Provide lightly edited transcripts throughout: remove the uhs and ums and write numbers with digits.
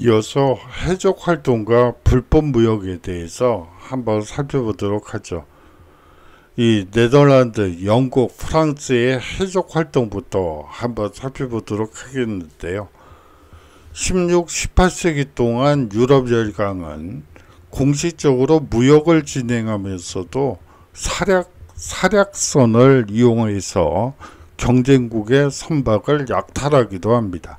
이어서 해적 활동과 불법 무역에 대해서 한번 살펴보도록 하죠. 이 네덜란드, 영국, 프랑스의 해적 활동부터 한번 살펴보도록 하겠는데요. 16, 18세기 동안 유럽 열강은 공식적으로 무역을 진행하면서도 사략선을 이용해서 경쟁국의 선박을 약탈하기도 합니다.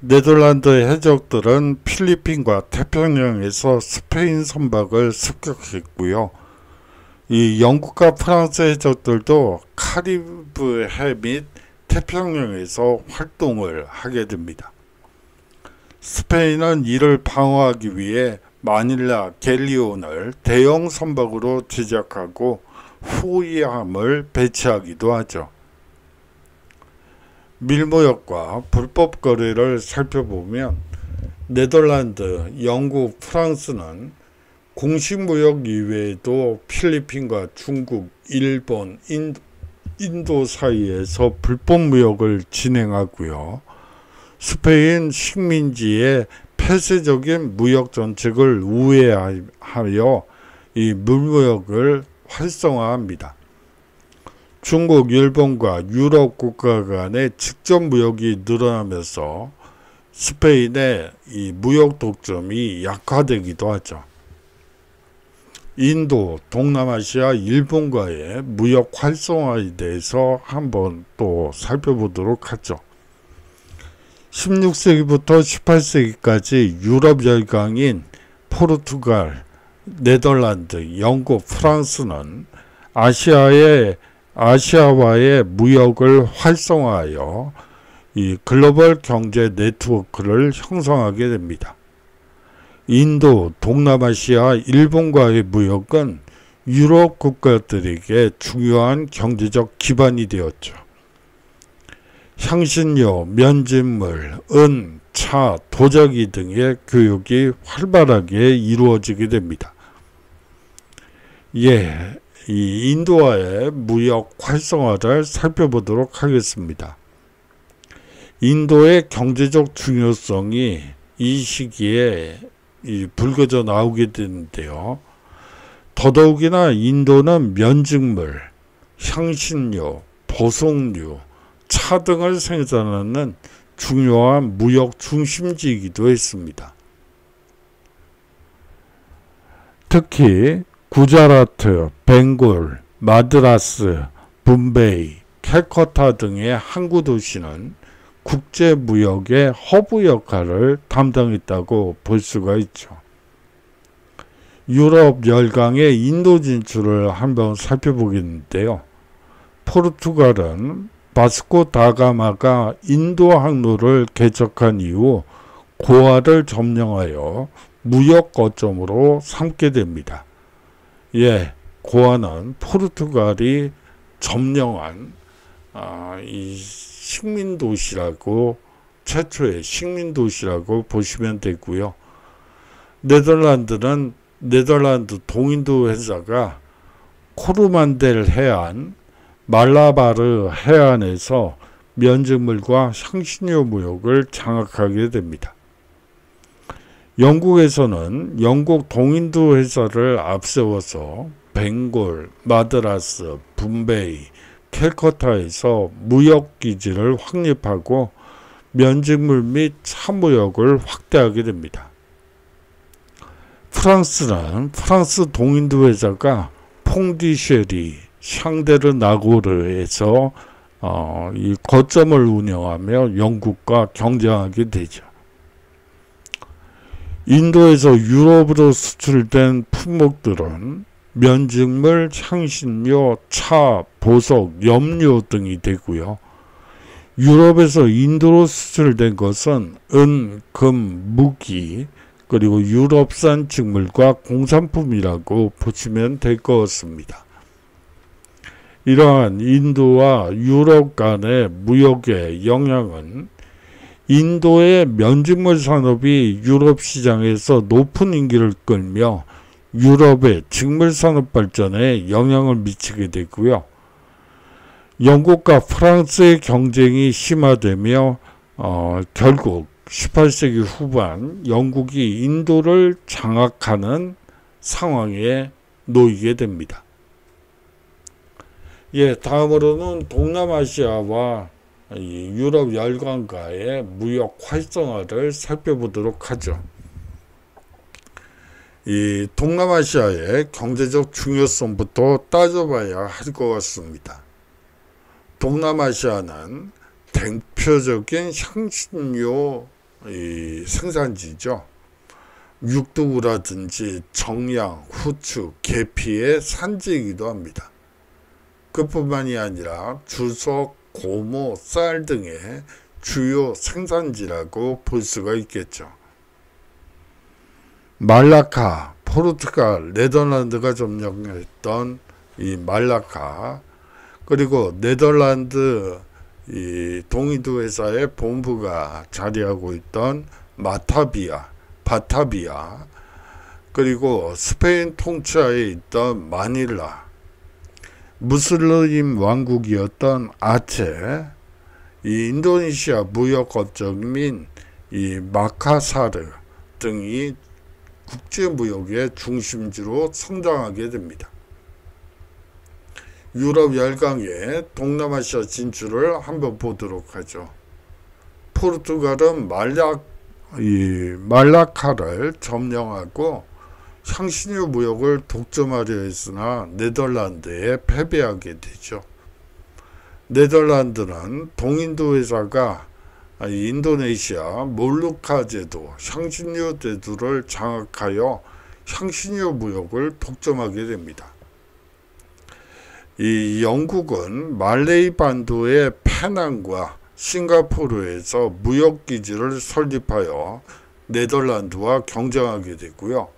네덜란드 해적들은 필리핀과 태평양에서 스페인 선박을 습격했고요. 이 영국과 프랑스 해적들도 카리브 해 및 태평양에서 활동을 하게 됩니다. 스페인은 이를 방어하기 위해 마닐라 갤리온을 대형 선박으로 제작하고 후위함을 배치하기도 하죠. 밀무역과 불법 거래를 살펴보면 네덜란드, 영국, 프랑스는 공식 무역 이외에도 필리핀과 중국, 일본, 인도 사이에서 불법 무역을 진행하고요. 스페인 식민지의 폐쇄적인 무역 정책을 우회하여 이 물무역을 활성화합니다. 중국, 일본과 유럽 국가 간의 직접 무역이 늘어나면서 스페인의 이 무역 독점이 약화되기도 하죠. 인도, 동남아시아, 일본과의 무역 활성화에 대해서 한번 또 살펴보도록 하죠. 16세기부터 18세기까지 유럽 열강인 포르투갈, 네덜란드, 영국, 프랑스는 아시아와의 무역을 활성화하여 이 글로벌 경제 네트워크를 형성하게 됩니다. 인도, 동남아시아, 일본과의 무역은 유럽 국가들에게 중요한 경제적 기반이 되었죠. 향신료, 면직물, 은, 차, 도자기 등의 교육이 활발하게 이루어지게 됩니다. 이 인도와의 무역 활성화를 살펴보도록 하겠습니다. 인도의 경제적 중요성이 이 시기에 불거져 나오게 되는데요. 더더욱이나 인도는 면직물, 향신료, 보석류, 차 등을 생산하는 중요한 무역 중심지이기도 했습니다. 특히 구자라트, 벵골, 마드라스, 붐베이, 캘커타 등의 항구 도시는 국제 무역의 허브 역할을 담당했다고 볼 수가 있죠. 유럽 열강의 인도 진출을 한번 살펴보겠는데요. 포르투갈은 바스코 다가마가 인도 항로를 개척한 이후 고아를 점령하여 무역 거점으로 삼게 됩니다. 고아는 포르투갈이 점령한 이 식민도시라고, 최초의 식민도시라고 보시면 되고요. 네덜란드는 네덜란드 동인도 회사가 코르만델 해안, 말라바르 해안에서 면직물과 향신료 무역을 장악하게 됩니다. 영국에서는 영국 동인도 회사를 앞세워서 벵골, 마드라스, 붐베이, 캘커타에서 무역기지를 확립하고 면직물 및 차무역을 확대하게 됩니다. 프랑스는 프랑스 동인도 회사가 퐁디쉐리, 샹데르 나고르에서 이 거점을 운영하며 영국과 경쟁하게 되죠. 인도에서 유럽으로 수출된 품목들은 면직물, 향신료, 차, 보석, 염료 등이 되고요. 유럽에서 인도로 수출된 것은 은, 금, 무기, 그리고 유럽산 직물과 공산품이라고 보시면 될 것 같습니다. 이러한 인도와 유럽 간의 무역의 영향은 인도의 면직물 산업이 유럽 시장에서 높은 인기를 끌며 유럽의 직물 산업 발전에 영향을 미치게 되고요. 영국과 프랑스의 경쟁이 심화되며 결국 18세기 후반 영국이 인도를 장악하는 상황에 놓이게 됩니다. 다음으로는 동남아시아와 유럽 열강과의 무역 활성화를 살펴보도록 하죠. 이 동남아시아의 경제적 중요성부터 따져봐야 할 것 같습니다. 동남아시아는 대표적인 향신료 생산지죠. 육두구라든지 정량, 후추, 계피의 산지이기도 합니다. 그뿐만이 아니라 주석, 고무, 쌀 등의 주요 생산지라고 볼 수가 있겠죠. 말라카, 포르투갈, 네덜란드가 점령했던 이 말라카, 그리고 네덜란드 이 동인도 회사의 본부가 자리하고 있던 바타비아, 그리고 스페인 통치하에 있던 마닐라, 무슬림 왕국이었던 아체, 이 인도네시아 무역 거점인 이 마카사르 등이 국제무역의 중심지로 성장하게 됩니다. 유럽 열강의 동남아시아 진출을 한번 보도록 하죠. 포르투갈은 말라카를 점령하고 향신료 무역을 독점하려 했으나 네덜란드에 패배하게 되죠. 네덜란드는 동인도 회사가 인도네시아 몰루카 제도, 향신료 제도를 장악하여 향신료 무역을 독점하게 됩니다. 이 영국은 말레이 반도의 페낭과 싱가포르에서 무역기지를 설립하여 네덜란드와 경쟁하게 됐고요.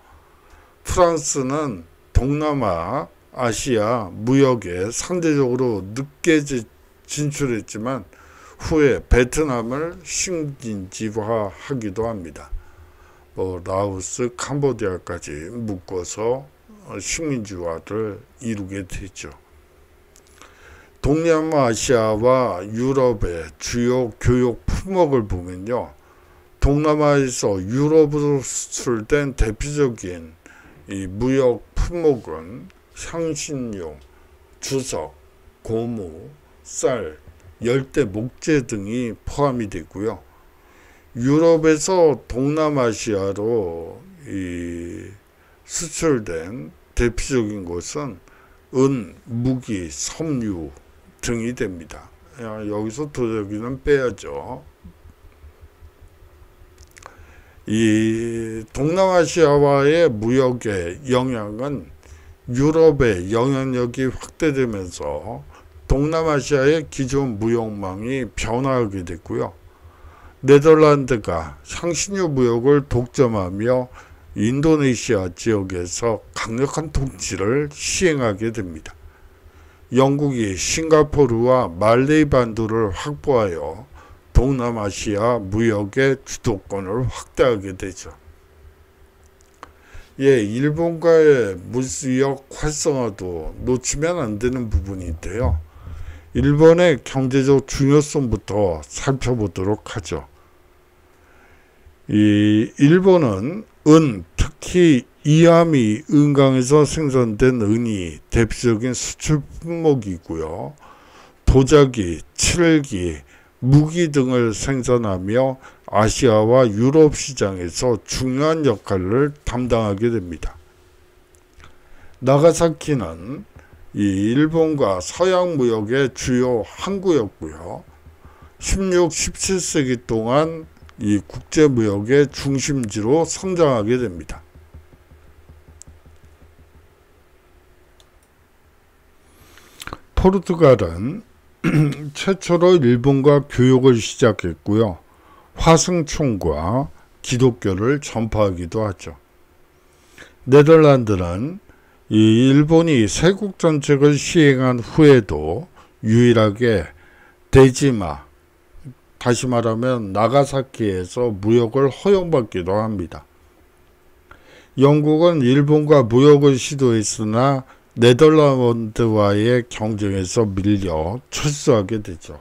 프랑스는 동남아, 아시아 무역에 상대적으로 늦게 진출했지만 후에 베트남을 식민지화하기도 합니다. 라오스, 캄보디아까지 묶어서 식민지화를 이루게 되죠. 동남아시아와 유럽의 주요 교육 품목을 보면요. 동남아에서 유럽으로 수출된 대표적인 이 무역 품목은 향신료, 주석, 고무, 쌀, 열대 목재 등이 포함이 되고요. 유럽에서 동남아시아로 수출된 대표적인 것은 은, 무기, 섬유 등이 됩니다. 여기서 도자기는 빼야죠. 이 동남아시아와의 무역의 영향은 유럽의 영향력이 확대되면서 동남아시아의 기존 무역망이 변화하게 됐고요. 네덜란드가 향신료 무역을 독점하며 인도네시아 지역에서 강력한 통치를 시행하게 됩니다. 영국이 싱가포르와 말레이 반도를 확보하여 동남아시아 무역의 주도권을 확대하게 되죠. 일본과의 무역 활성화도 놓치면 안 되는 부분인데요. 일본의 경제적 중요성부터 살펴보도록 하죠. 일본은 은, 특히 이아미 은강에서 생산된 은이 대표적인 수출 품목이고요. 도자기, 칠기, 무기 등을 생산하며 아시아와 유럽 시장에서 중요한 역할을 담당하게 됩니다. 나가사키는 일본과 서양 무역의 주요 항구였고요. 16, 17세기 동안 이 국제무역의 중심지로 성장하게 됩니다. 포르투갈은 최초로 일본과 교역을 시작했고요. 화승총과 기독교를 전파하기도 하죠. 네덜란드는 일본이 세국정책을 시행한 후에도 유일하게 대지마, 다시 말하면 나가사키에서 무역을 허용받기도 합니다. 영국은 일본과 무역을 시도했으나 네덜란드와의 경쟁에서 밀려 철수하게 되죠.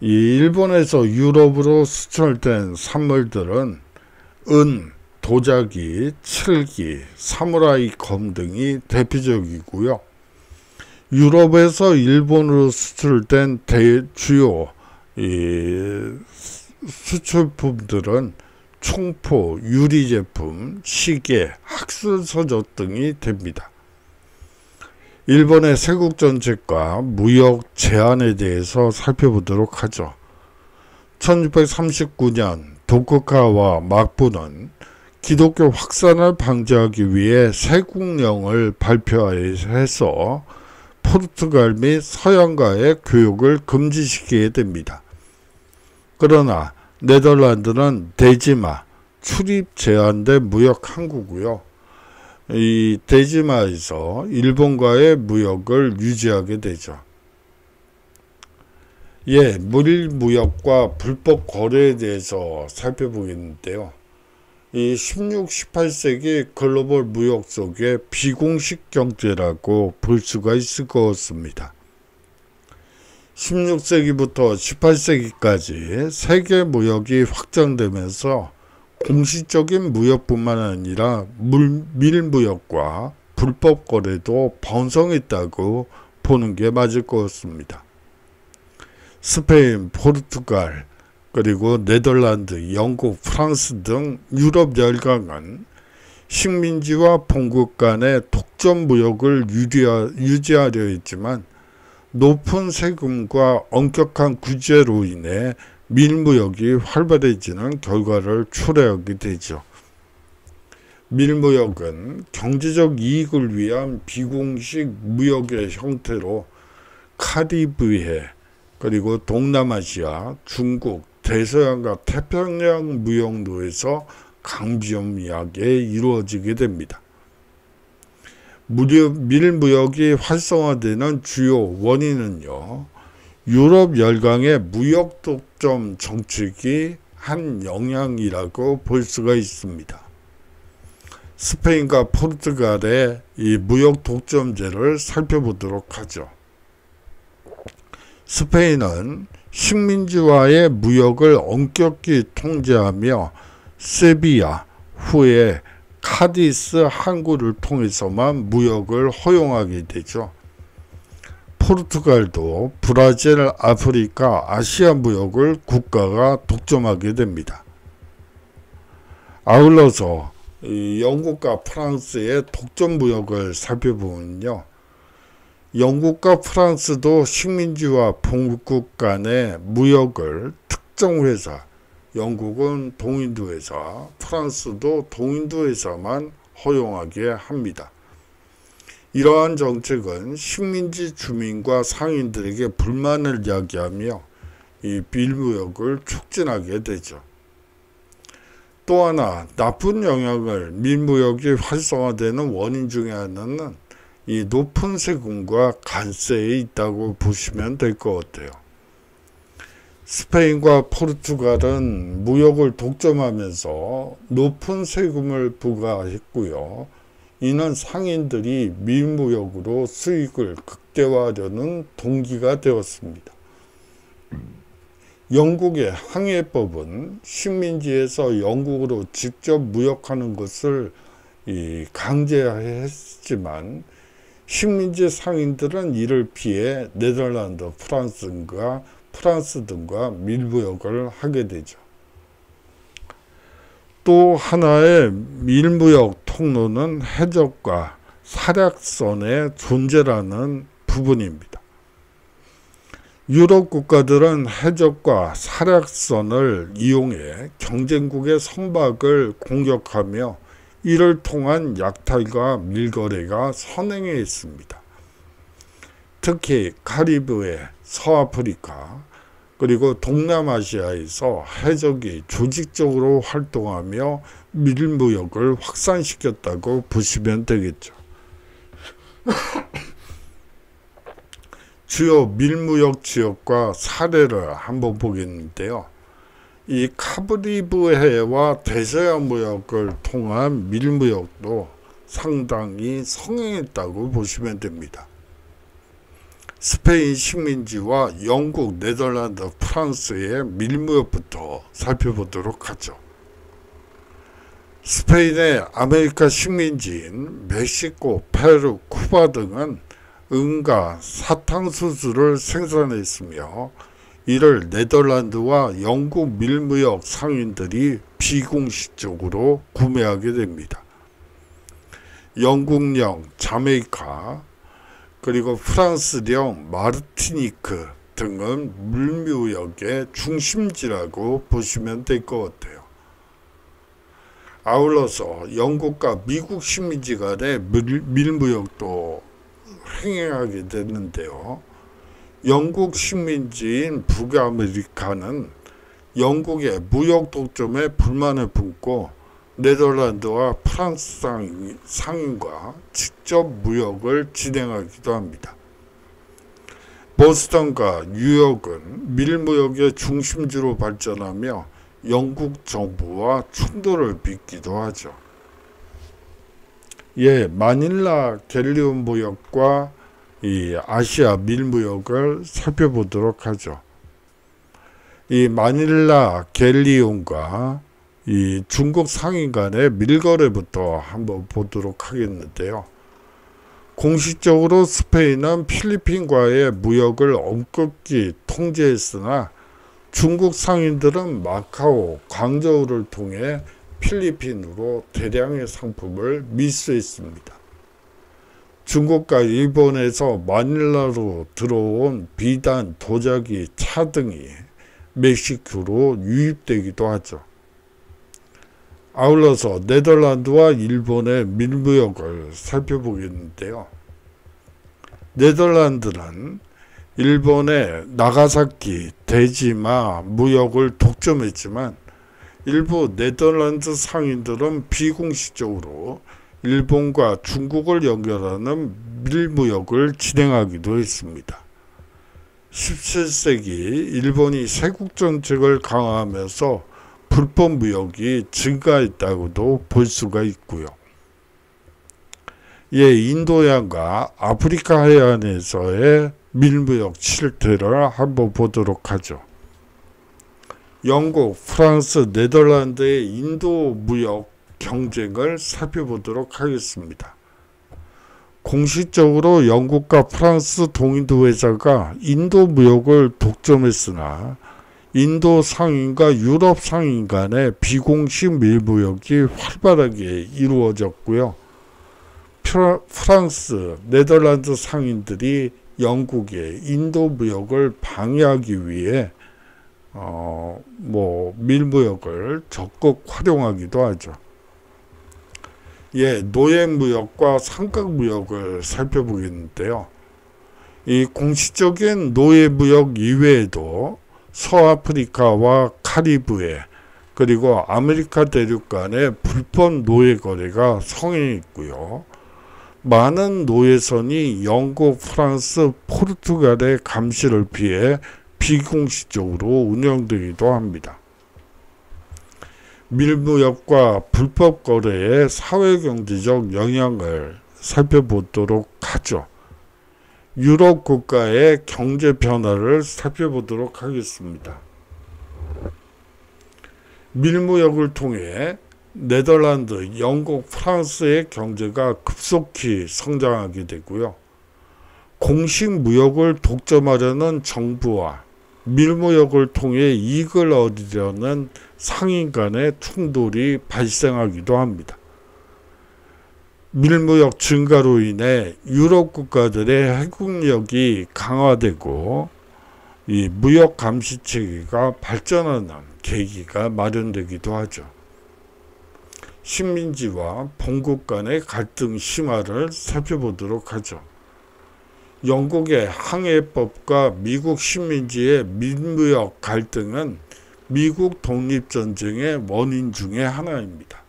이 일본에서 유럽으로 수출된 산물들은 은, 도자기, 칠기, 사무라이 검 등이 대표적이고요. 유럽에서 일본으로 수출된 주요 수출품들은 총포, 유리제품, 시계, 학술서적 등이 됩니다. 일본의 세국정책과 무역 제한에 대해서 살펴보도록 하죠. 1639년 도쿠가와 막부는 기독교 확산을 방지하기 위해 세국령을 발표해서 포르투갈 및 서양과의 교육을 금지시키게 됩니다. 그러나 네덜란드는 대지마, 출입 제한된 무역 항구고요. 이 대지마에서 일본과의 무역을 유지하게 되죠. 물무역과 불법 거래에 대해서 살펴보겠는데요. 이 16, 18세기 글로벌 무역 속의 비공식 경제라고 볼 수가 있을 것 같습니다. 16세기부터 18세기까지 세계 무역이 확장되면서 공식적인 무역뿐만 아니라 밀무역과 불법 거래도 번성했다고 보는 게 맞을 것 같습니다. 스페인, 포르투갈, 그리고 네덜란드, 영국, 프랑스 등 유럽 열강은 식민지와 본국 간의 독점 무역을 유지하려 했지만 높은 세금과 엄격한 규제로 인해 밀무역이 활발해지는 결과를 초래하게 되죠. 밀무역은 경제적 이익을 위한 비공식 무역의 형태로 카리브해, 그리고 동남아시아, 중국, 대서양과 태평양 무역로에서 강점하게 이루어지게 됩니다. 밀무역이 활성화되는 주요 원인은요, 유럽 열강의 무역 독점 정책이 한 영향이라고 볼 수가 있습니다. 스페인과 포르투갈의 이 무역 독점제를 살펴보도록 하죠. 스페인은 식민지와의 무역을 엄격히 통제하며 세비야, 후에 카디스 항구를 통해서만 무역을 허용하게 되죠. 포르투갈도 브라질, 아프리카, 아시아 무역을 국가가 독점하게 됩니다. 아울러서 영국과 프랑스의 독점 무역을 살펴보면요, 영국과 프랑스도 식민지와 본국 간의 무역을 특정 회사, 영국은 동인도 회사, 프랑스도 동인도 회사만 허용하게 합니다. 이러한 정책은 식민지 주민과 상인들에게 불만을 야기하며 이 밀무역을 촉진하게 되죠. 또 하나 나쁜 영향을 밀무역이 활성화되는 원인 중에 하나는 이 높은 세금과 관세에 있다고 보시면 될 것 같아요. 스페인과 포르투갈은 무역을 독점하면서 높은 세금을 부과했고요. 이는 상인들이 밀무역으로 수익을 극대화하려는 동기가 되었습니다. 영국의 항해법은 식민지에서 영국으로 직접 무역하는 것을 강제했지만 식민지 상인들은 이를 피해 네덜란드, 프랑스 등과 밀무역을 하게 되죠. 또 하나의 밀무역 통로는 해적과 사략선의 존재라는 부분입니다. 유럽 국가들은 해적과 사략선을 이용해 경쟁국의 선박을 공격하며 이를 통한 약탈과 밀거래가 선행했습니다. 특히 카리브해, 서아프리카, 그리고 동남아시아에서 해적이 조직적으로 활동하며 밀무역을 확산시켰다고 보시면 되겠죠. 주요 밀무역 지역과 사례를 한번 보겠는데요. 이 카리브해와 대서양 무역을 통한 밀무역도 상당히 성행했다고 보시면 됩니다. 스페인 식민지와 영국, 네덜란드, 프랑스의 밀무역부터 살펴보도록 하죠. 스페인의 아메리카 식민지인 멕시코, 페루, 쿠바 등은 은과 사탕수수를 생산했으며 이를 네덜란드와 영국 밀무역 상인들이 비공식적으로 구매하게 됩니다. 영국령 자메이카 그리고 프랑스령 마르티니크 등은 밀무역의 중심지라고 보시면 될 것 같아요. 아울러서 영국과 미국 식민지 간의 밀무역도 행행하게 됐는데요. 영국 식민지인 북아메리카는 영국의 무역 독점에 불만을 품고 네덜란드와 프랑스 상인과 직접 무역을 진행하기도 합니다. 보스턴과 뉴욕은 밀무역의 중심지로 발전하며 영국 정부와 충돌을 빚기도 하죠. 마닐라 갤리온 무역과 이 아시아 밀무역을 살펴보도록 하죠. 이 마닐라 갤리온과 이 중국 상인 간의 밀거래부터 한번 보도록 하겠는데요. 공식적으로 스페인은 필리핀과의 무역을 엄격히 통제했으나 중국 상인들은 마카오, 광저우를 통해 필리핀으로 대량의 상품을 밀수했습니다. 중국과 일본에서 마닐라로 들어온 비단, 도자기, 차 등이 멕시코로 유입되기도 하죠. 아울러서 네덜란드와 일본의 밀무역을 살펴보겠는데요. 네덜란드는 일본의 나가사키, 데지마 무역을 독점했지만 일부 네덜란드 상인들은 비공식적으로 일본과 중국을 연결하는 밀무역을 진행하기도 했습니다. 17세기 일본이 세국 정책을 강화하면서 불법 무역이 증가했다고도 볼 수가 있고요. 인도양과 아프리카 해안에서의 밀무역 실태를 한번 보도록 하죠. 영국, 프랑스, 네덜란드의 인도 무역 경쟁을 살펴보도록 하겠습니다. 공식적으로 영국과 프랑스 동인도 회사가 인도 무역을 독점했으나 인도 상인과 유럽 상인 간의 비공식 밀무역이 활발하게 이루어졌고요. 프랑스, 네덜란드 상인들이 영국의 인도 무역을 방해하기 위해 밀무역을 적극 활용하기도 하죠. 노예무역과 상각무역을 살펴보겠는데요. 이 공식적인 노예무역 이외에도 서아프리카와 카리브해 그리고 아메리카 대륙 간의 불법 노예 거래가 성행했고요. 많은 노예선이 영국, 프랑스, 포르투갈의 감시를 피해 비공식적으로 운영되기도 합니다. 밀무역과 불법 거래의 사회경제적 영향을 살펴보도록 하죠. 유럽 국가의 경제 변화를 살펴보도록 하겠습니다. 밀무역을 통해 네덜란드, 영국, 프랑스의 경제가 급속히 성장하게 되고요. 공식 무역을 독점하려는 정부와 밀무역을 통해 이익을 얻으려는 상인 간의 충돌이 발생하기도 합니다. 밀무역 증가로 인해 유럽 국가들의 해국력이 강화되고 이 무역 감시 체계가 발전하는 계기가 마련되기도 하죠. 식민지와 본국 간의 갈등 심화를 살펴보도록 하죠. 영국의 항해법과 미국 식민지의 밀무역 갈등은 미국 독립전쟁의 원인 중의 하나입니다.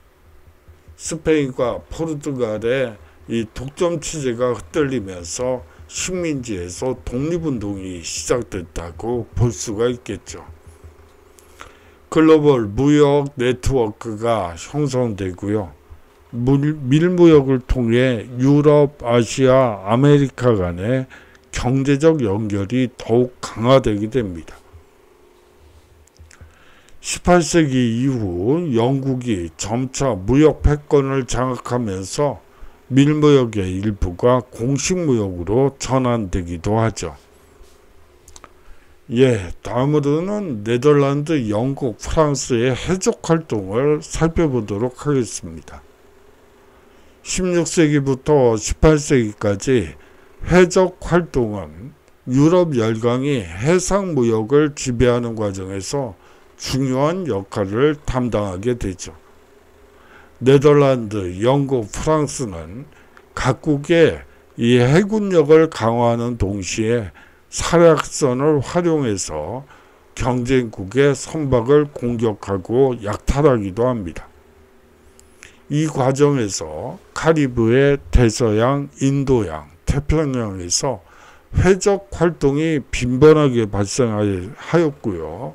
스페인과 포르투갈의 이 독점 체제가 흩날리면서 식민지에서 독립운동이 시작됐다고 볼 수가 있겠죠. 글로벌 무역 네트워크가 형성되고요. 밀무역을 통해 유럽, 아시아, 아메리카 간의 경제적 연결이 더욱 강화되게 됩니다. 18세기 이후 영국이 점차 무역 패권을 장악하면서 밀무역의 일부가 공식무역으로 전환되기도 하죠. 다음으로는 네덜란드, 영국, 프랑스의 해적 활동을 살펴보도록 하겠습니다. 16세기부터 18세기까지 해적 활동은 유럽 열강이 해상 무역을 지배하는 과정에서 중요한 역할을 담당하게 되죠. 네덜란드, 영국, 프랑스는 각국의 이 해군력을 강화하는 동시에 사략선을 활용해서 경쟁국의 선박을 공격하고 약탈하기도 합니다. 이 과정에서 카리브해, 대서양, 인도양, 태평양에서 해적 활동이 빈번하게 발생하였고요.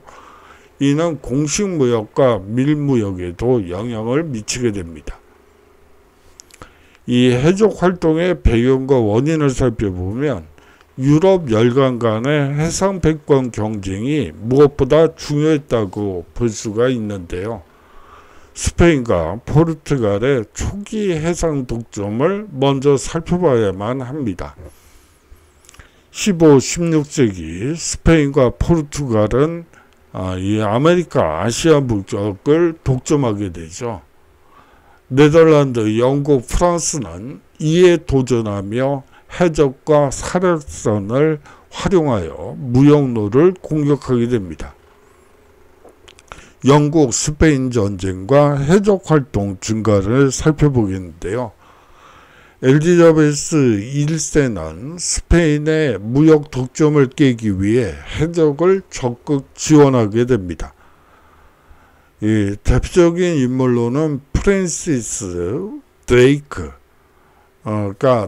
이는 공식무역과 밀무역에도 영향을 미치게 됩니다. 이 해적 활동의 배경과 원인을 살펴보면 유럽 열강 간의 해상 패권 경쟁이 무엇보다 중요했다고 볼 수가 있는데요. 스페인과 포르투갈의 초기 해상 독점을 먼저 살펴봐야만 합니다. 15, 16세기 스페인과 포르투갈은 이 아메리카, 아시아 무역을 독점하게 되죠. 네덜란드, 영국, 프랑스는 이에 도전하며 해적과 사략선을 활용하여 무역로를 공격하게 됩니다. 영국, 스페인 전쟁과 해적 활동 증가를 살펴보겠는데요. 엘리자베스 1세는 스페인의 무역 독점을 깨기 위해 해적을 적극 지원하게 됩니다. 이 대표적인 인물로는 프랜시스 드레이크가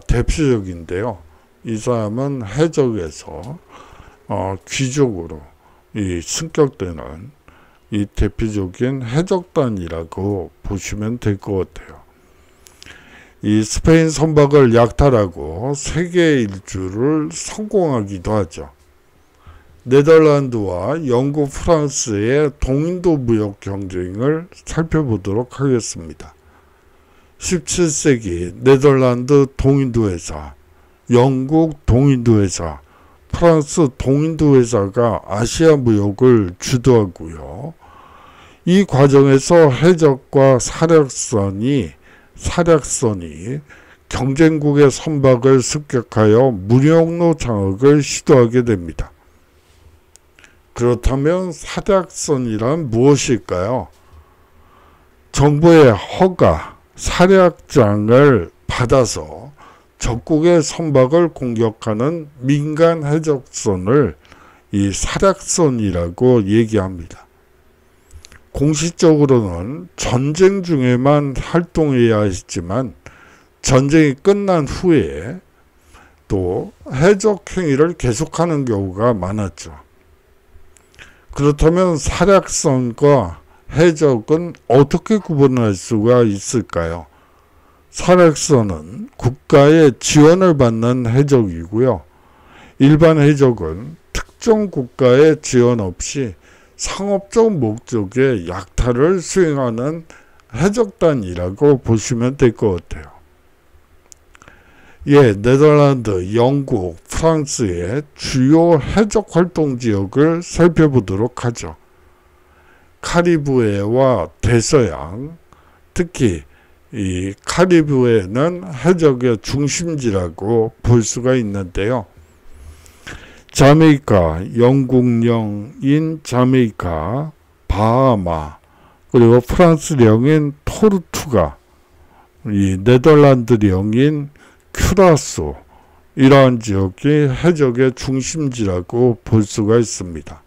대표적인데요. 이 사람은 해적에서 귀족으로 승격되는 이 대표적인 해적단이라고 보시면 될 것 같아요. 이 스페인 선박을 약탈하고 세계 일주를 성공하기도 하죠. 네덜란드와 영국, 프랑스의 동인도 무역 경쟁을 살펴보도록 하겠습니다. 17세기 네덜란드 동인도회사, 영국 동인도회사, 프랑스 동인도회사가 아시아 무역을 주도하고요. 이 과정에서 해적과 사략선이 경쟁국의 선박을 습격하여 무역로 장악을 시도하게 됩니다. 그렇다면 사략선이란 무엇일까요? 정부의 허가, 사략장을 받아서 적국의 선박을 공격하는 민간 해적선을 이 사략선이라고 얘기합니다. 공식적으로는 전쟁 중에만 활동해야 했지만 전쟁이 끝난 후에 또 해적 행위를 계속하는 경우가 많았죠. 그렇다면 사략선과 해적은 어떻게 구분할 수가 있을까요? 사략선은 국가의 지원을 받는 해적이고요. 일반 해적은 특정 국가의 지원 없이 상업적 목적의 약탈을 수행하는 해적단이라고 보시면 될 것 같아요. 네덜란드, 영국, 프랑스의 주요 해적 활동 지역을 살펴보도록 하죠. 카리브해와 대서양, 특히 이 카리브해는 해적의 중심지라고 볼 수가 있는데요. 자메이카, 영국령인 자메이카, 바하마, 그리고 프랑스령인 토르투가, 이 네덜란드령인 큐라소, 이러한 지역이 해적의 중심지라고 볼 수가 있습니다.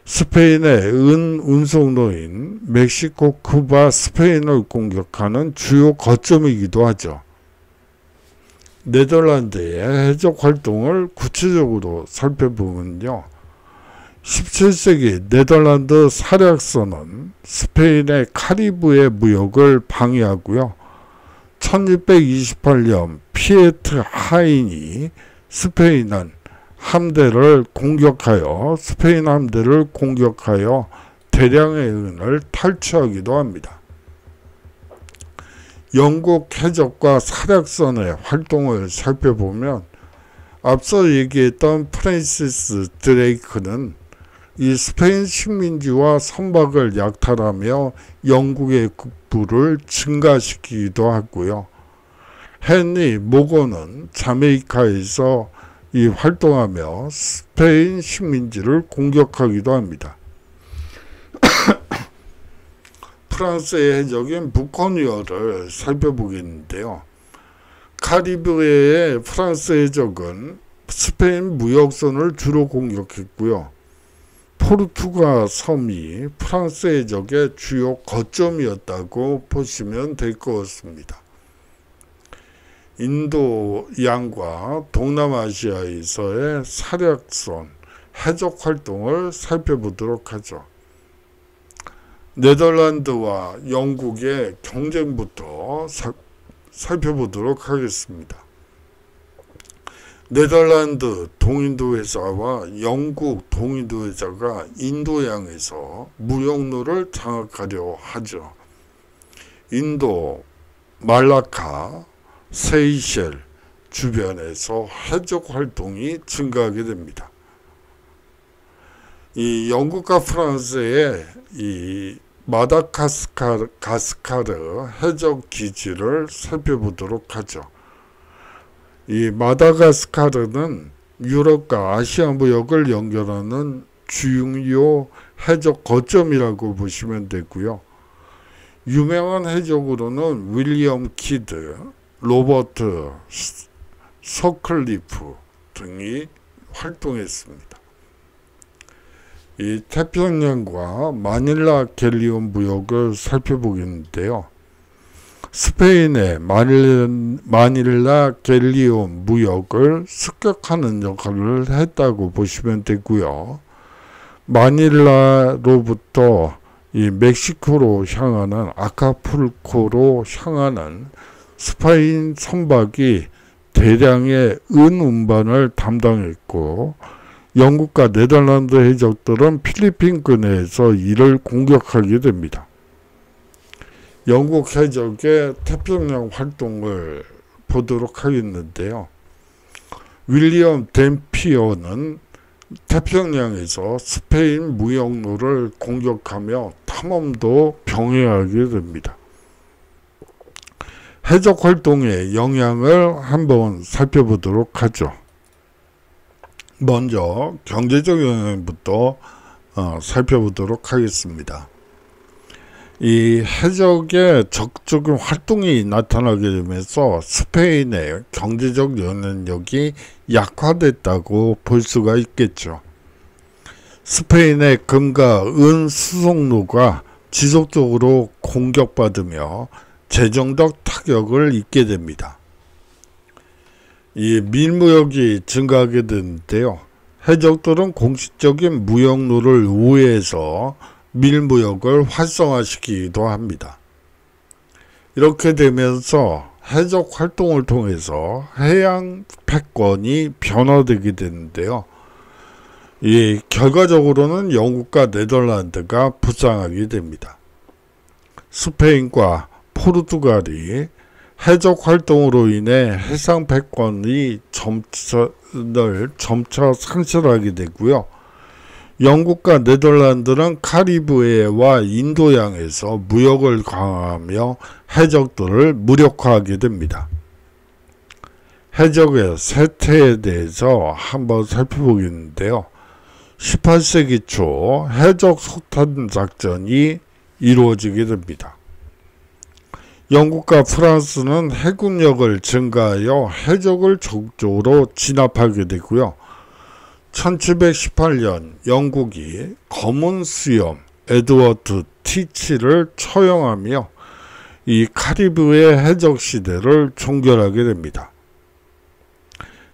스페인의 운송로인 멕시코, 쿠바, 스페인을 공격하는 주요 거점이기도 하죠. 네덜란드의 해적 활동을 구체적으로 살펴보면요. 17세기 네덜란드 사략선은 스페인의 카리브해 무역을 방해하고요. 1628년 피에트 하인이 스페인 함대를 공격하여 대량의 은을 탈취하기도 합니다. 영국 해적과 사략선의 활동을 살펴보면 앞서 얘기했던 프랜시스 드레이크는 이 스페인 식민지와 선박을 약탈하며 영국의 국부를 증가시키기도 하고요. 헨리 모건은 자메이카에서 이 활동하며 스페인 식민지를 공격하기도 합니다. 프랑스의 해적인 부코니어를 살펴보겠는데요. 카리브해의 프랑스 해적은 스페인 무역선을 주로 공격했고요. 포르투가 섬이 프랑스 해적의 주요 거점이었다고 보시면 될 것 같습니다. 인도양과 동남아시아에서의 사략선, 해적 활동을 살펴보도록 하죠. 네덜란드와 영국의 경쟁부터 살펴보도록 하겠습니다. 네덜란드 동인도 회사와 영국 동인도 회사가 인도양에서 무역로를 장악하려 하죠. 인도, 말라카, 세이셸 주변에서 해적 활동이 증가하게 됩니다. 이 영국과 프랑스의 이 마다가스카르 해적 기지를 살펴보도록 하죠. 이 마다가스카르는 유럽과 아시아 무역을 연결하는 주요 해적 거점이라고 보시면 되고요. 유명한 해적으로는 윌리엄 키드, 로버트 서클리프 등이 활동했습니다. 이 태평양과 마닐라 갤리온 무역을 살펴보겠는데요. 스페인의 마닐라 갤리온 무역을 습격하는 역할을 했다고 보시면 되고요. 마닐라로부터 이 멕시코로 향하는 아카풀코로 향하는 스페인 선박이 대량의 은 운반을 담당했고, 영국과 네덜란드 해적들은 필리핀권에서 이를 공격하게 됩니다. 영국 해적의 태평양 활동을 보도록 하겠는데요. 윌리엄 댐피어는 태평양에서 스페인 무역로를 공격하며 탐험도 병행하게 됩니다. 해적 활동의 영향을 한번 살펴보도록 하죠. 먼저 경제적 영향부터 살펴보도록 하겠습니다. 이 해적의 적극적인 활동이 나타나게 되면서 스페인의 경제적 영향력이 약화됐다고 볼 수가 있겠죠. 스페인의 금과 은 수송로가 지속적으로 공격받으며 재정적 타격을 입게 됩니다. 이 밀무역이 증가하게 되는데요. 해적들은 공식적인 무역로를 우회해서 밀무역을 활성화시키기도 합니다. 이렇게 되면서 해적 활동을 통해서 해양 패권이 변화되게 되는데요. 이 결과적으로는 영국과 네덜란드가 부상하게 됩니다. 스페인과 포르투갈이 해적 활동으로 인해 해상 패권이 점차 상실하게 되고요. 영국과 네덜란드는 카리브해와 인도양에서 무역을 강화하며 해적들을 무력화하게 됩니다. 해적의 쇠퇴에 대해서 한번 살펴보겠는데요. 18세기 초 해적 속탄 작전이 이루어지게 됩니다. 영국과 프랑스는 해군력을 증가하여 해적을 적극적으로 진압하게 되고요. 1718년 영국이 검은 수염 에드워드 티치를 처형하며 이 카리브해 해적 시대를 종결하게 됩니다.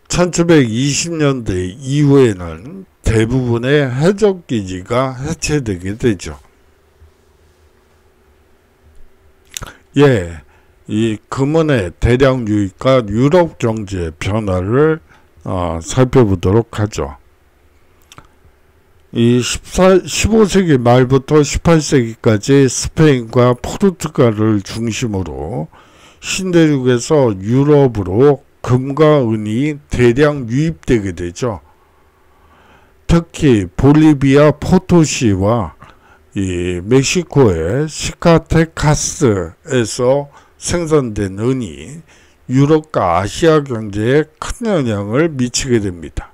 1720년대 이후에는 대부분의 해적 기지가 해체되게 되죠. 이 금은의 대량 유입과 유럽 경제 변화를 살펴보도록 하죠. 이 15세기 말부터 18세기까지 스페인과 포르투갈을 중심으로 신대륙에서 유럽으로 금과 은이 대량 유입되게 되죠. 특히 볼리비아 포토시와 이 멕시코의 시카테카스에서 생산된 은이 유럽과 아시아 경제에 큰 영향을 미치게 됩니다.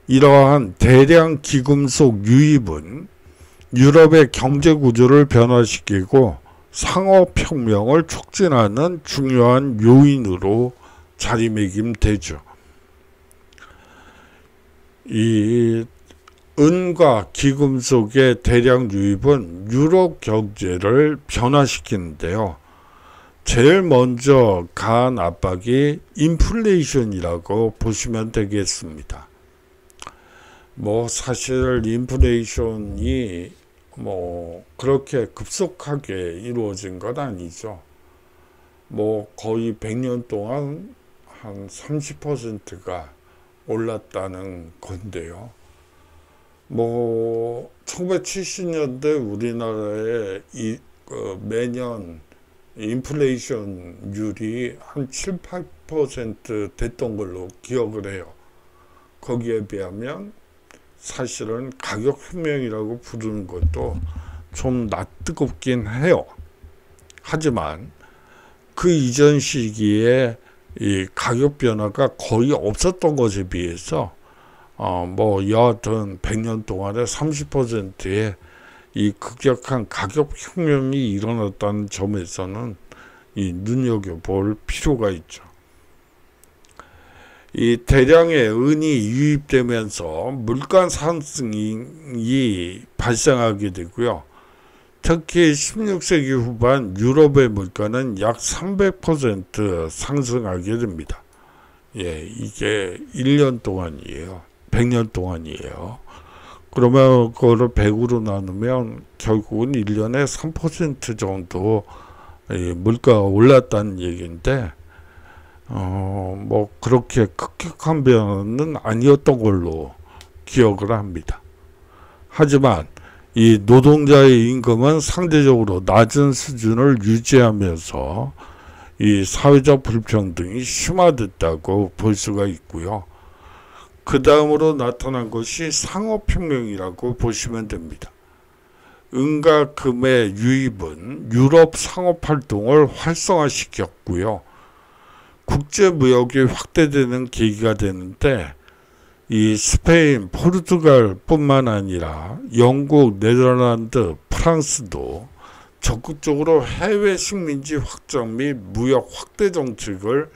이러한 대량 귀금속 유입은 유럽의 경제 구조를 변화시키고 상업혁명을 촉진하는 중요한 요인으로 자리매김되죠. 이 은과 귀금속의 대량 유입은 유럽 경제를 변화시키는데요. 제일 먼저 가한 압박이 인플레이션이라고 보시면 되겠습니다. 사실 인플레이션이 그렇게 급속하게 이루어진 건 아니죠. 거의 100년 동안 한 30%가 올랐다는 건데요. 1970년대 우리나라에 매년 인플레이션율이 한 7, 8% 됐던 걸로 기억을 해요. 거기에 비하면 사실은 가격혁명이라고 부르는 것도 좀 낯뜨겁긴 해요. 하지만 그 이전 시기에 이 가격 변화가 거의 없었던 것에 비해서 여하튼 100년 동안에 30%의 이 급격한 가격혁명이 일어났다는 점에서는 눈여겨볼 필요가 있죠. 이 대량의 은이 유입되면서 물가 상승이 발생하게 되고요. 특히 16세기 후반 유럽의 물가는 약 300% 상승하게 됩니다. 이게 1년 동안이에요. 100년 동안이에요. 그러면 그거를 100으로 나누면 결국은 1년에 3% 정도 물가가 올랐다는 얘기인데 그렇게 급격한 변화는 아니었던 걸로 기억을 합니다. 하지만 이 노동자의 임금은 상대적으로 낮은 수준을 유지하면서 이 사회적 불평등이 심화됐다고 볼 수가 있고요. 그 다음으로 나타난 것이 상업혁명이라고 보시면 됩니다. 은과 금의 유입은 유럽 상업활동을 활성화시켰고요. 국제무역이 확대되는 계기가 되는데 이 스페인, 포르투갈 뿐만 아니라 영국, 네덜란드, 프랑스도 적극적으로 해외 식민지 확장 및 무역 확대 정책을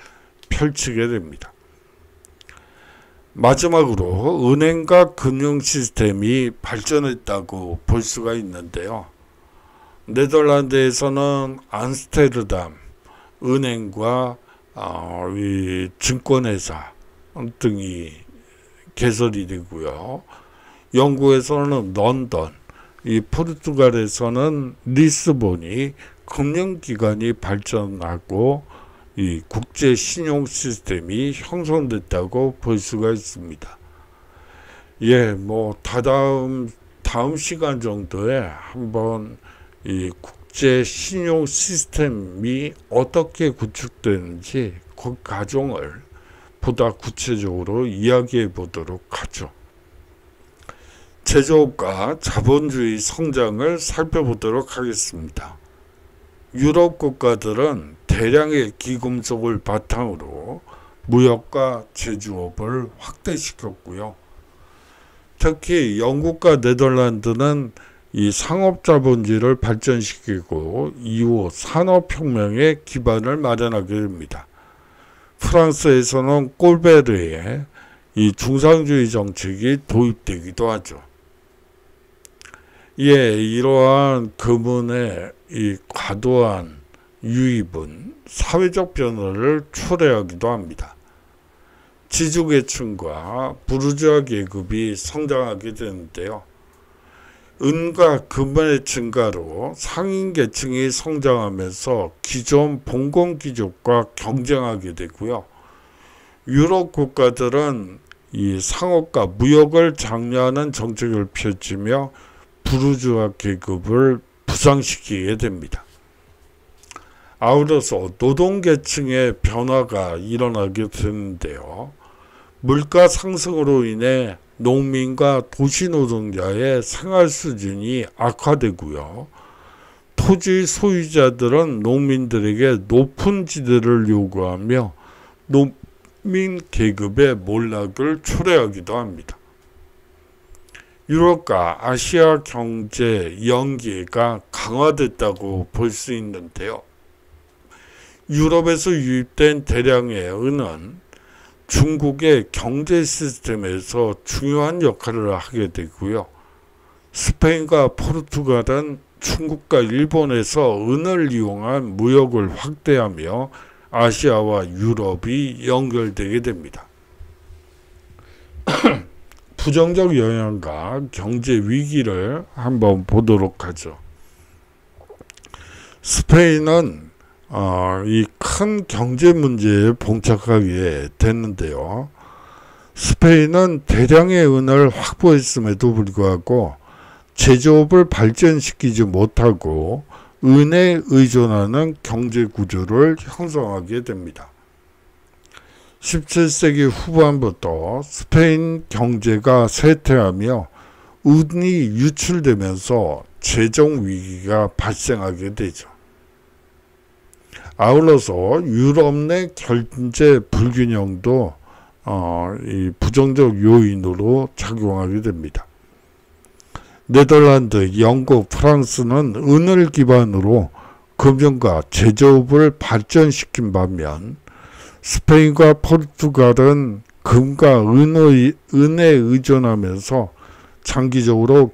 펼치게 됩니다. 마지막으로 은행과 금융 시스템이 발전했다고 볼 수가 있는데요. 네덜란드에서는 암스테르담 은행과 이 증권회사 등이 개설이 되고요. 영국에서는 런던, 이 포르투갈에서는 리스본이 금융기관이 발전하고 이 국제 신용 시스템이 형성됐다고 볼 수가 있습니다. 다음 시간 정도에 한번 이 국제 신용 시스템이 어떻게 구축되는지 그 과정을 보다 구체적으로 이야기해 보도록 하죠. 제조업과 자본주의 성장을 살펴보도록 하겠습니다. 유럽 국가들은 대량의 귀금속을 바탕으로 무역과 제조업을 확대시켰고요. 특히 영국과 네덜란드는 이 상업자본주의를 발전시키고 이후 산업혁명의 기반을 마련하게 됩니다. 프랑스에서는 꼴베르의 이 중상주의 정책이 도입되기도 하죠. 이러한 금은의 이 과도한 유입은 사회적 변화를 초래하기도 합니다. 지주계층과 부르주아 계급이 성장하게 되는데요. 은과 금의 증가로 상인계층이 성장하면서 기존 봉건귀족과 경쟁하게 되고요. 유럽 국가들은 이 상업과 무역을 장려하는 정책을 펼치며 부르주아 계급을 부상시키게 됩니다. 아울러서 노동계층의 변화가 일어나게 되는데요. 물가 상승으로 인해 농민과 도시노동자의 생활 수준이 악화되고요. 토지 소유자들은 농민들에게 높은 지대를 요구하며 농민 계급의 몰락을 초래하기도 합니다. 유럽과 아시아 경제 연계가 강화됐다고 볼 수 있는데요. 유럽에서 유입된 대량의 은은 중국의 경제 시스템에서 중요한 역할을 하게 되고요. 스페인과 포르투갈은 중국과 일본에서 은을 이용한 무역을 확대하며 아시아와 유럽이 연결되게 됩니다. 부정적 영향과 경제 위기를 한번 보도록 하죠. 스페인은 이 큰 경제 문제에 봉착하게 됐는데요. 스페인은 대량의 은을 확보했음에도 불구하고 제조업을 발전시키지 못하고 은에 의존하는 경제 구조를 형성하게 됩니다. 17세기 후반부터 스페인 경제가 쇠퇴하며 은이 유출되면서 재정 위기가 발생하게 되죠. 아울러서 유럽 내 경제 불균형도 이 부정적 요인으로 작용하게 됩니다. 네덜란드, 영국, 프랑스는 은을 기반으로 금융과 제조업을 발전시킨 반면 스페인과 포르투갈은 금과 은에 의존하면서 장기적으로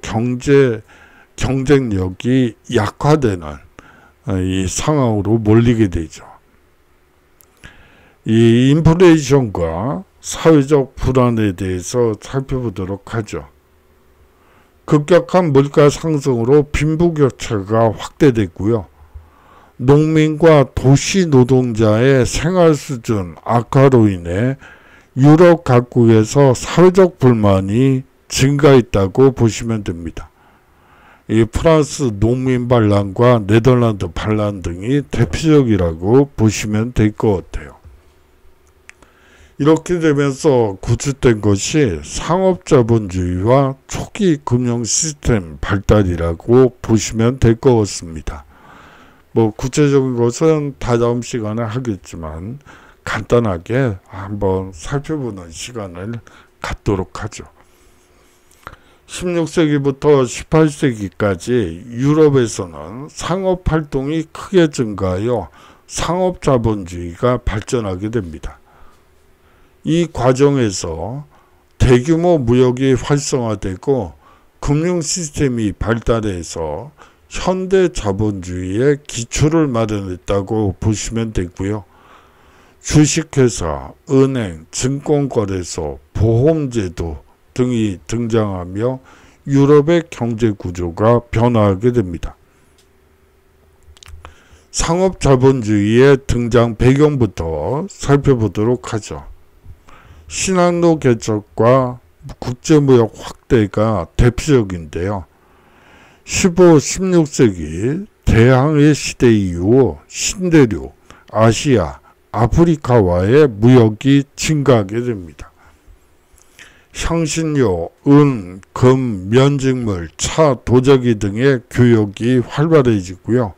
경쟁력이 약화되는 이 상황으로 몰리게 되죠. 이 인플레이션과 사회적 불안에 대해서 살펴보도록 하죠. 급격한 물가 상승으로 빈부격차가 확대됐고요. 농민과 도시 노동자의 생활 수준 악화로 인해 유럽 각국에서 사회적 불만이 증가했다고 보시면 됩니다. 이 프랑스 농민 반란과 네덜란드 반란 등이 대표적이라고 보시면 될 것 같아요. 이렇게 되면서 구축된 것이 상업자본주의와 초기 금융 시스템 발달이라고 보시면 될 것 같습니다. 구체적인 것은 다음 시간에 하겠지만 간단하게 한번 살펴보는 시간을 갖도록 하죠. 16세기부터 18세기까지 유럽에서는 상업활동이 크게 증가하여 상업자본주의가 발전하게 됩니다. 이 과정에서 대규모 무역이 활성화되고 금융 시스템이 발달해서 현대 자본주의의 기초를 마련했다고 보시면 되고요. 주식회사, 은행, 증권거래소, 보험제도 등이 등장하며 유럽의 경제 구조가 변화하게 됩니다. 상업자본주의의 등장 배경부터 살펴보도록 하죠. 신항로 개척과 국제무역 확대가 대표적인데요. 15, 16세기 대항해 시대 이후 신대륙, 아시아, 아프리카와의 무역이 증가하게 됩니다. 향신료, 은, 금, 면직물, 차, 도자기 등의 교역이 활발해지고요.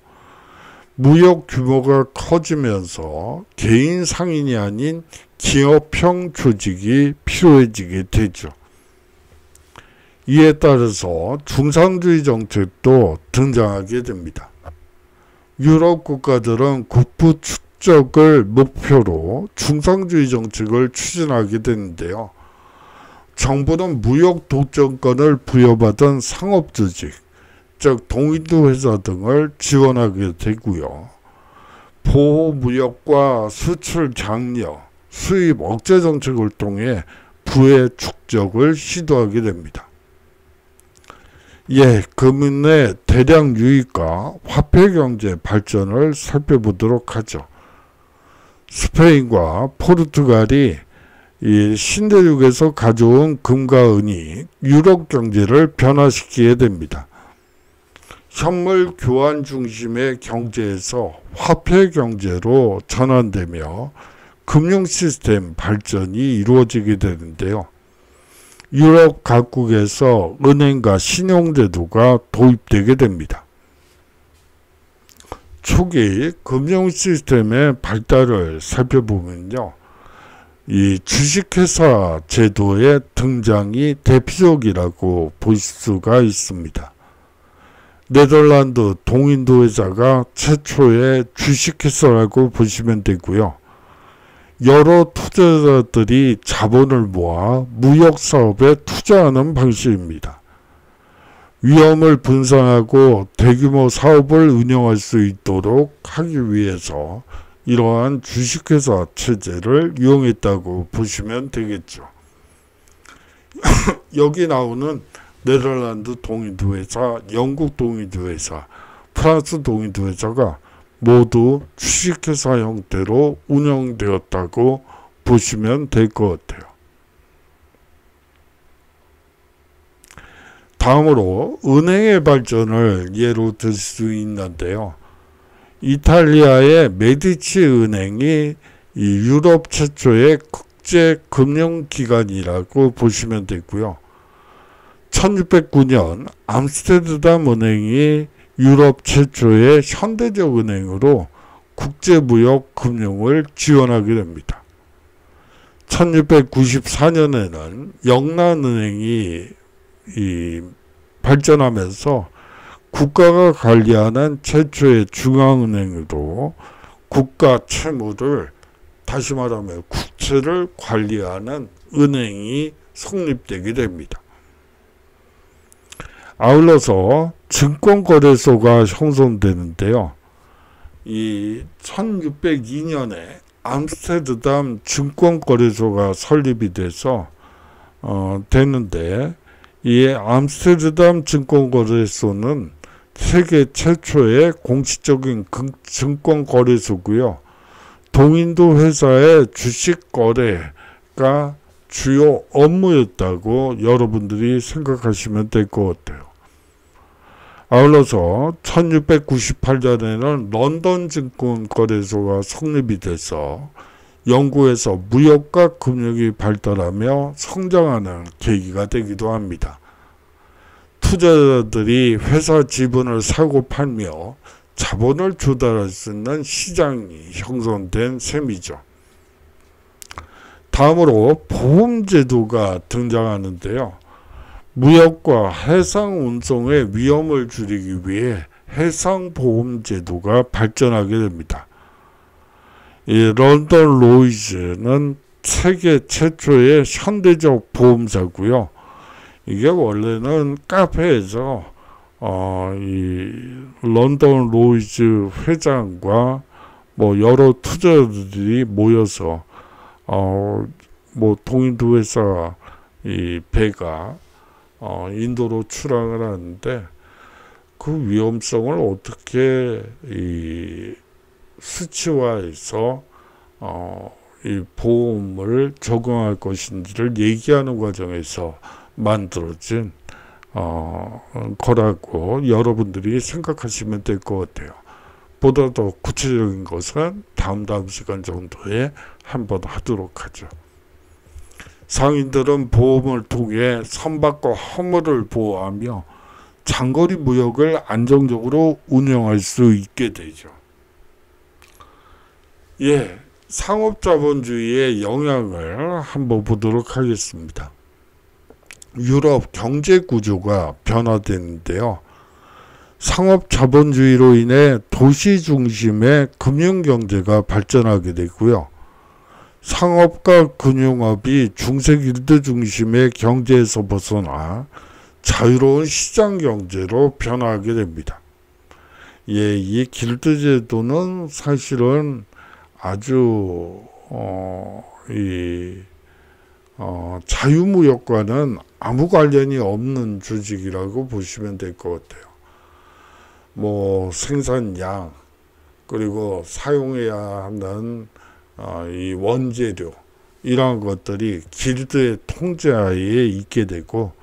무역 규모가 커지면서 개인 상인이 아닌 기업형 조직이 필요해지게 되죠. 이에 따라서 중상주의 정책도 등장하게 됩니다. 유럽 국가들은 국부 축적을 목표로 중상주의 정책을 추진하게 되는데요. 정부는 무역 독점권을 부여받은 상업조직, 즉 동인도 회사 등을 지원하게 되고요. 보호무역과 수출 장려, 수입 억제 정책을 통해 부의 축적을 시도하게 됩니다. 금은의 대량 유입과 화폐경제 발전을 살펴보도록 하죠. 스페인과 포르투갈이 이 신대륙에서 가져온 금과 은이 유럽 경제를 변화시키게 됩니다. 현물 교환 중심의 경제에서 화폐 경제로 전환되며 금융 시스템 발전이 이루어지게 되는데요. 유럽 각국에서 은행과 신용제도가 도입되게 됩니다. 초기 금융 시스템의 발달을 살펴보면요. 이 주식회사 제도의 등장이 대표적이라고 볼 수가 있습니다. 네덜란드 동인도 회사가 최초의 주식회사라고 보시면 되고요. 여러 투자자들이 자본을 모아 무역사업에 투자하는 방식입니다. 위험을 분산하고 대규모 사업을 운영할 수 있도록 하기 위해서 이러한 주식회사 체제를 이용했다고 보시면 되겠죠. 여기 나오는 네덜란드 동인도 회사, 영국 동인도 회사, 프랑스 동인도 회사가 모두 주식회사 형태로 운영되었다고 보시면 될 것 같아요. 다음으로 은행의 발전을 예로 들 수 있는데요. 이탈리아의 메디치 은행이 이 유럽 최초의 국제금융기관이라고 보시면 되고요. 1609년 암스테르담 은행이 유럽 최초의 현대적 은행으로 국제무역 금융을 지원하게 됩니다. 1694년에는 영란은행이 발전하면서 국가가 관리하는 최초의 중앙은행으로 국가 채무를, 다시 말하면 국채를 관리하는 은행이 성립되게 됩니다. 아울러서 증권거래소가 형성되는데요. 이 1602년에 암스테르담 증권거래소가 설립이 돼서 되는데, 이 암스테르담 증권거래소는 세계 최초의 공식적인 증권거래소고요. 동인도 회사의 주식거래가 주요 업무였다고 여러분들이 생각하시면 될 것 같아요. 아울러서 1698년에는 런던 증권거래소가 성립이 돼서 영국에서 무역과 금융이 발달하며 성장하는 계기가 되기도 합니다. 투자자들이 회사 지분을 사고 팔며 자본을 조달할 수 있는 시장이 형성된 셈이죠. 다음으로 보험제도가 등장하는데요. 무역과 해상 운송의 위험을 줄이기 위해 해상보험제도가 발전하게 됩니다. 이 런던 로이즈는 세계 최초의 현대적 보험사고요. 이게 원래는 카페에서 이 런던 로이즈 회장과 뭐 여러 투자자들이 모여서 뭐 동인도 회사 이 배가 인도로 출항을 하는데 그 위험성을 어떻게 이 수치화해서 이 보험을 적용할 것인지를 얘기하는 과정에서 만들어진 거라고 여러분들이 생각하시면 될 것 같아요. 보다 더 구체적인 것은 다음 시간 정도에 한번 하도록 하죠. 상인들은 보험을 통해 선박과 화물을 보호하며 장거리 무역을 안정적으로 운영할 수 있게 되죠. 예, 상업자본주의의 영향을 한번 보도록 하겠습니다. 유럽 경제 구조가 변화되는데요. 상업자본주의로 인해 도시 중심의 금융경제가 발전하게 되고요. 상업과 금융업이 중세길드 중심의 경제에서 벗어나 자유로운 시장경제로 변화하게 됩니다. 예, 이 길드제도는 사실은 아주 자유무역과는 아무 관련이 없는 조직이라고 보시면 될 것 같아요. 뭐 생산량, 그리고 사용해야 하는 이 원재료, 이러한 것들이 길드의 통제하에 있게 되고,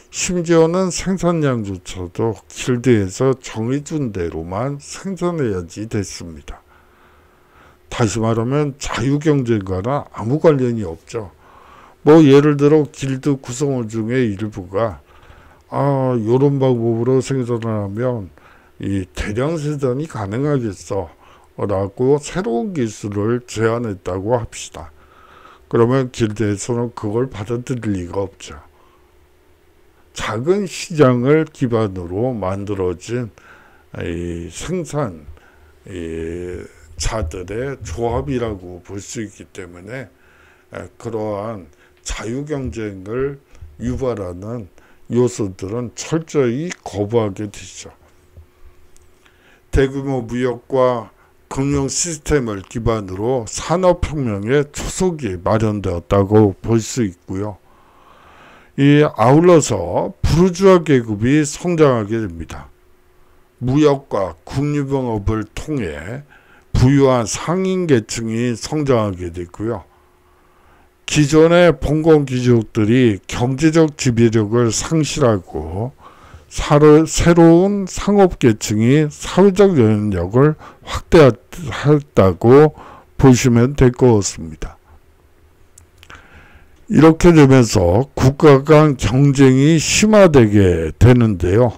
심지어는 생산량조차도 길드에서 정해준 대로만 생산해야지 됐습니다. 다시 말하면 자유경쟁과는 아무 관련이 없죠. 뭐 예를 들어 길드 구성원 중에 일부가 요런 방법으로 생산을 하면 이 대량 생산이 가능하겠어 라고 새로운 기술을 제안했다고 합시다. 그러면 길드에서는 그걸 받아들일 리가 없죠. 작은 시장을 기반으로 만들어진 이 생산 자들의 조합이라고 볼 수 있기 때문에 그러한 자유경쟁을 유발하는 요소들은 철저히 거부하게 되죠. 대규모 무역과 금융 시스템을 기반으로 산업혁명의 초석이 마련되었다고 볼 수 있고요. 이 아울러서 부르주아 계급이 성장하게 됩니다. 무역과 국유병업을 통해 부유한 상인 계층이 성장하게 됐고요. 기존의 봉건 귀족들이 경제적 지배력을 상실하고 새로운 상업계층이 사회적 영향력을 확대했다고 보시면 될 것 같습니다. 이렇게 되면서 국가 간 경쟁이 심화되게 되는데요.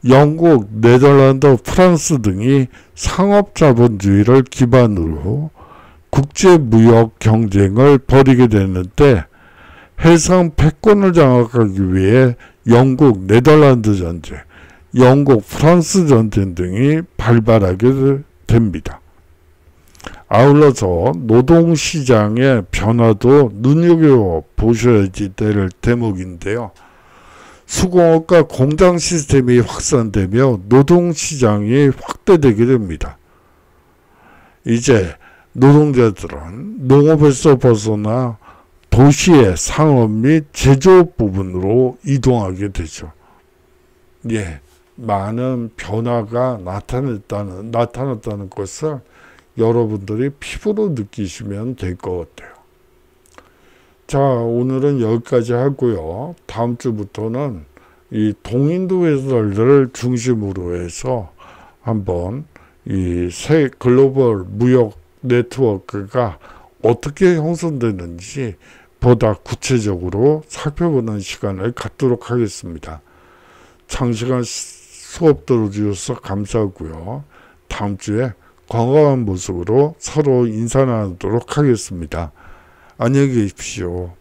영국, 네덜란드, 프랑스 등이 상업자본주의를 기반으로 국제무역 경쟁을 벌이게 되는데, 해상 패권을 장악하기 위해 영국, 네덜란드 전쟁, 영국, 프랑스 전쟁 등이 발발하게 됩니다. 아울러서 노동시장의 변화도 눈여겨보셔야지 될 대목인데요. 수공업과 공장 시스템이 확산되며 노동시장이 확대되게 됩니다. 이제 노동자들은 농업에서 벗어나 도시의 상업 및 제조업 부분으로 이동하게 되죠. 많은 변화가 나타났다는 것을 여러분들이 피부로 느끼시면 될 것 같아요. 자, 오늘은 여기까지 하고요. 다음 주부터는 이 동인도 회사들을 중심으로 해서 한번 이 새 글로벌 무역 네트워크가 어떻게 형성되는지 보다 구체적으로 살펴보는 시간을 갖도록 하겠습니다. 장시간 수업 들어주셔서 감사하고요. 다음 주에 건강한 모습으로 서로 인사 나누도록 하겠습니다. 안녕히 계십시오.